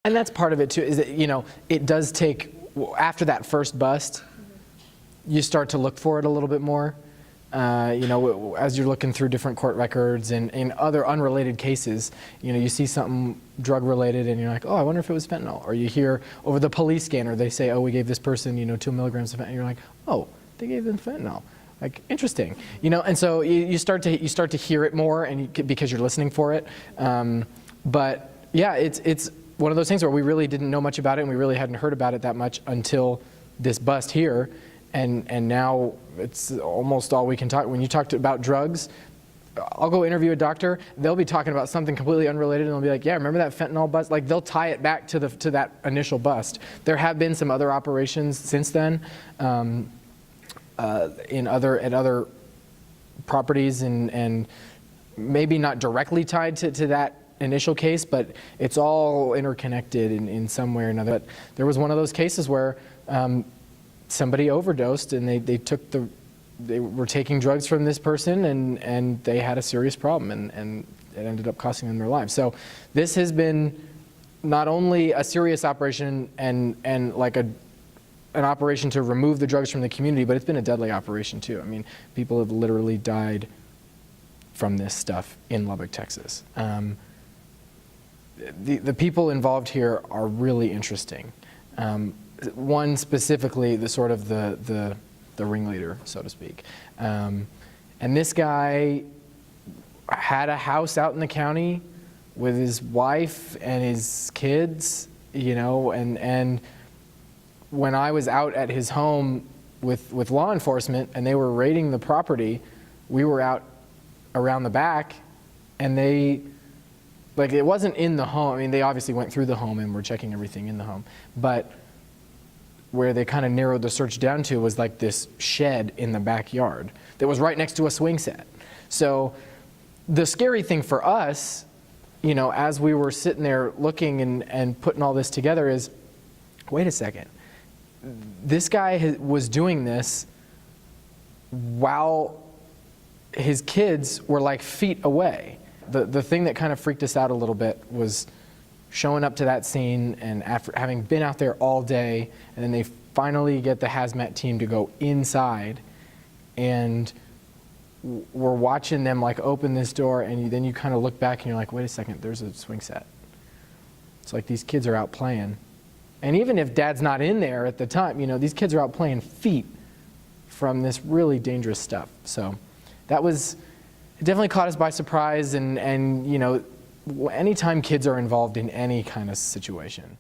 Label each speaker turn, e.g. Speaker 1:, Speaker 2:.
Speaker 1: And that's part of it too, is that, it does take, after that first bust, you start to look for it a little bit more. As you're looking through different court records and in other unrelated cases, you see something drug related and you're like, oh, I wonder if it was fentanyl. Or you hear over the police scanner, they say, oh, we gave this person, 2 milligrams of fentanyl. And you're like, oh, they gave them fentanyl. Like, interesting. And so you start to hear it more and because you're listening for it. But yeah, it's one of those things where we really didn't know much about it and we really hadn't heard about it that much until this bust here. And now it's almost all we can talk. When you talk about drugs, I'll go interview a doctor. They'll be talking about something completely unrelated, and they'll be like, "Yeah, remember that fentanyl bust?" Like they'll tie it back to that initial bust. There have been some other operations since then, at other properties, and maybe not directly tied to that initial case, but it's all interconnected in some way or another. But there was one of those cases where somebody overdosed and they were taking drugs from this person and they had a serious problem and it ended up costing them their lives. So this has been not only a serious operation and like an operation to remove the drugs from the community, but it's been a deadly operation too. I mean, people have literally died from this stuff in Lubbock, Texas. The people involved here are really interesting. One specifically, the ringleader, so to speak. And this guy had a house out in the county with his wife and his kids, and when I was out at his home with law enforcement and they were raiding the property, we were out around the back and it wasn't in the home. I mean, they obviously went through the home and were checking everything in the home, but where they kind of narrowed the search down to was like this shed in the backyard that was right next to a swing set. So the scary thing for us, as we were sitting there looking and putting all this together is, wait a second, this guy was doing this while his kids were like feet away. The thing that kind of freaked us out a little bit was showing up to that scene and after having been out there all day, and then they finally get the hazmat team to go inside, and we're watching them like open this door, and then you kind of look back and you're like, wait a second, there's a swing set. It's like these kids are out playing. And even if dad's not in there at the time, these kids are out playing feet from this really dangerous stuff. So it definitely caught us by surprise, and anytime kids are involved in any kind of situation,